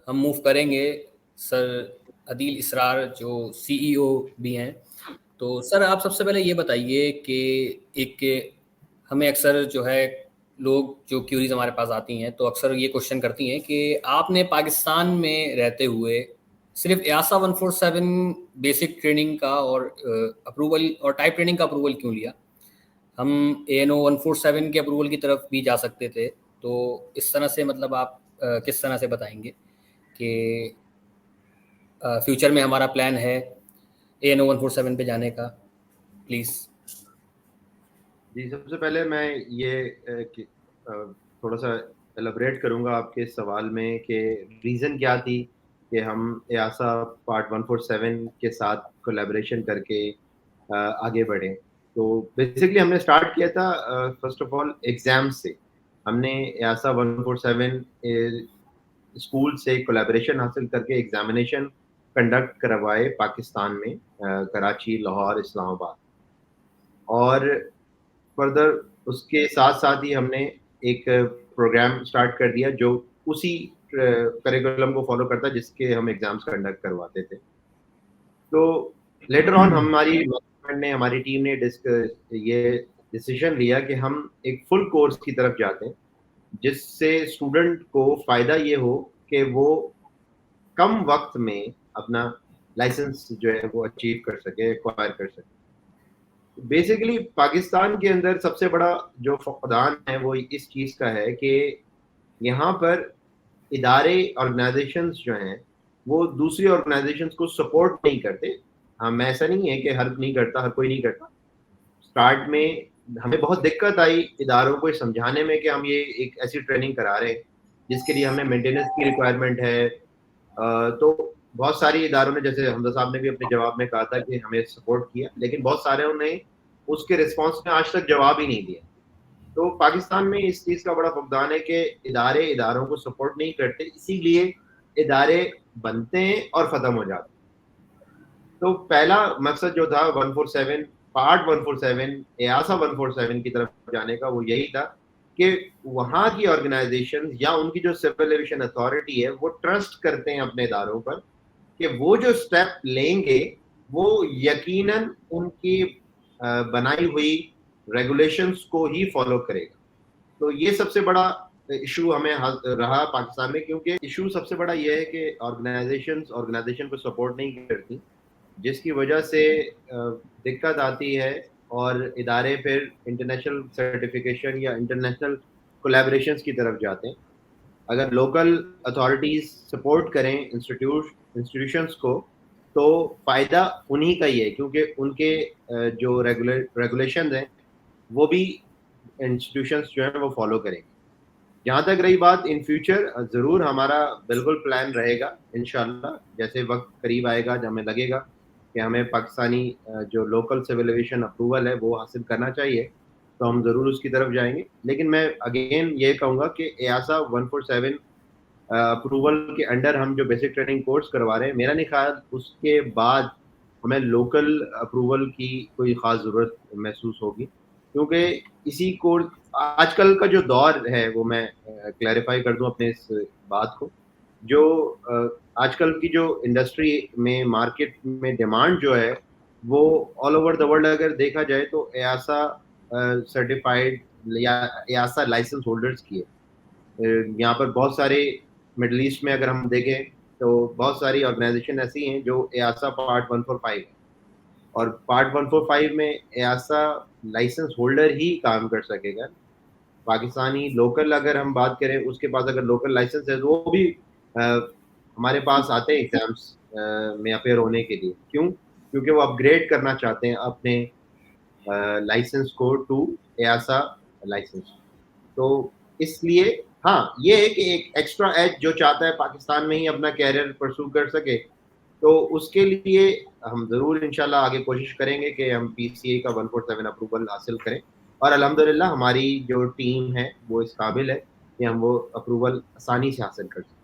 ہم موو کریں گے سر عدیل اسرار جو CEO بھی ہیں. تو سر آپ سب سے پہلے یہ بتائیے کہ ایک ہمیں اکثر جو ہے لوگ جو کیوریز ہمارے پاس آتی ہیں تو اکثر یہ کوشچن کرتی ہیں کہ آپ نے پاکستان میں رہتے ہوئے صرف EASA 147 بیسک ٹریننگ کا اور اپروول اور ٹائپ ٹریننگ کا اپروول کیوں لیا؟ ہم ANO 147 کے اپروول کی طرف بھی جا سکتے تھے. تو اس طرح سے مطلب آپ کس طرح سے بتائیں گے کہ فیوچر میں ہمارا پلان ہے ANO 147 پہ جانے کا؟ پلیز. جی سب سے پہلے میں یہ تھوڑا سا ایلیبریٹ کروں گا آپ کے سوال میں کہ ریزن کیا تھی کہ ہم EASA پارٹ 147 کے ساتھ کولیبریشن کر کے آگے بڑھیں. تو بیسکلی ہم نے اسٹارٹ کیا تھا فرسٹ آف آل ایگزام سے. ہم نے EASA 147 اسکول سے کولیبریشن حاصل کر کے ایگزامینیشن کنڈکٹ کروائے پاکستان میں کراچی، لاہور، اسلام آباد. اور فردر اس کے ساتھ ساتھ ہی ہم نے ایک پروگرام اسٹارٹ کر دیا جو اسی کریکولم کو فالو کرتا جس کے ہم ایگزامس کنڈکٹ کرواتے تھے. تو لیٹر آن ہماری ٹیم نے یہ ڈیسیژن لیا کہ ہم ایک فل کورس کی طرف جاتے ہیں جس سے اسٹوڈنٹ کو فائدہ یہ ہو کہ وہ کم وقت میں اپنا لائسنس جو ہے وہ اچیو کر سکے، ایکوائر کر سکے. بیسیکلی پاکستان کے اندر سب سے بڑا جو فقدان ہے وہ اس چیز کا ہے کہ یہاں پر ادارے آرگنائزیشنز جو ہیں وہ دوسری آرگنائزیشنز کو سپورٹ نہیں کرتے. ہم ایسا نہیں ہے کہ ہر نہیں کرتا، ہر کوئی نہیں کرتا. اسٹارٹ میں ہمیں بہت دقت آئی اداروں کو سمجھانے میں کہ ہم یہ ایک ایسی ٹریننگ کرا رہے ہیں جس کے لیے ہمیں مینٹیننس کی ریکوائرمنٹ ہے. تو بہت ساری اداروں نے، جیسے حمزہ صاحب نے بھی اپنے جواب میں کہا تھا کہ ہمیں سپورٹ کیا، لیکن بہت سارے نے اس کے رسپانس میں آج تک جواب ہی نہیں دیا. تو پاکستان میں اس چیز کا بڑا فقدان ہے کہ ادارے اداروں کو سپورٹ نہیں کرتے، اسی لیے ادارے بنتے ہیں اور ختم ہو جاتے ہیں. تو پہلا مقصد جو تھا 147 پارٹ 147 EASA 147 کی طرف جانے کا وہ یہی تھا کہ وہاں کی آرگنائزیشن یا ان کی جو سول ایویشن اتھارٹی ہے وہ ٹرسٹ کرتے ہیں اپنے اداروں پر کہ وہ جو سٹیپ لیں گے وہ یقیناً ان کی بنائی ہوئی ریگولیشنز کو ہی فالو کرے گا. تو یہ سب سے بڑا ایشو ہمیں رہا پاکستان میں، کیونکہ ایشو سب سے بڑا یہ ہے کہ آرگنائزیشن کو سپورٹ نہیں کرتی، جس کی وجہ سے دقت آتی ہے اور ادارے پھر انٹرنیشنل سرٹیفکیشن یا انٹرنیشنل کولیبریشنز کی طرف جاتے ہیں. اگر لوکل اتھارٹیز سپورٹ کریں انسٹیٹیوشنز کو تو فائدہ انہی کا ہی ہے، کیونکہ ان کے جو ریگولیشنز ہیں وہ بھی انسٹیٹیوشنز جو ہیں وہ فالو کریں گے. جہاں تک رہی بات ان فیوچر، ضرور ہمارا بالکل پلان رہے گا انشاءاللہ. جیسے وقت قریب آئے گا جب ہمیں لگے گا کہ ہمیں پاکستانی جو لوکل سول ایویشن اپروول ہے وہ حاصل کرنا چاہیے تو ہم ضرور اس کی طرف جائیں گے. لیکن میں اگین یہ کہوں گا کہ EASA 147 اپروول کے انڈر ہم جو بیسک ٹریننگ کورس کروا رہے ہیں، میرا نہیں خیال اس کے بعد ہمیں لوکل اپروول کی کوئی خاص ضرورت محسوس ہوگی، کیونکہ اسی کورس آج کل کا جو دور ہے وہ میں کلیریفائی کر دوں اپنے اس بات کو. جو آج کل کی جو انڈسٹری میں مارکیٹ میں ڈیمانڈ جو ہے وہ آل اوور دا ورلڈ اگر دیکھا جائے تو EASA سرٹیفائڈ یا EASA لائسنس ہولڈرز کی ہے. یہاں پر بہت سارے مڈل ایسٹ میں اگر ہم دیکھیں تو بہت ساری آرگنائزیشن ایسی ہیں جو EASA پارٹ 145 ہے، اور پارٹ 145 میں EASA لائسنس ہولڈر ہی کام کر سکے گا. پاکستانی لوکل اگر ہم بات کریں اس کے پاس اگر لوکل لائسنس ہے تو وہ بھی ہمارے پاس آتے ہیں ایگزامس میں اپیئر ہونے کے لیے. کیوں؟ کیونکہ وہ اپ گریڈ کرنا چاہتے ہیں اپنے لائسنس کو ٹو EASA لائسنس. تو اس لیے ہاں یہ ہے کہ ایک ایکسٹرا ایج جو چاہتا ہے پاکستان میں ہی اپنا کیریئر پرسو کر سکے تو اس کے لیے ہم ضرور انشاءاللہ آگے کوشش کریں گے کہ ہم PCA کا 147 اپروول حاصل کریں. اور الحمدللہ ہماری جو ٹیم ہے وہ اس قابل ہے کہ ہم وہ اپروول آسانی سے حاصل کر سکیں.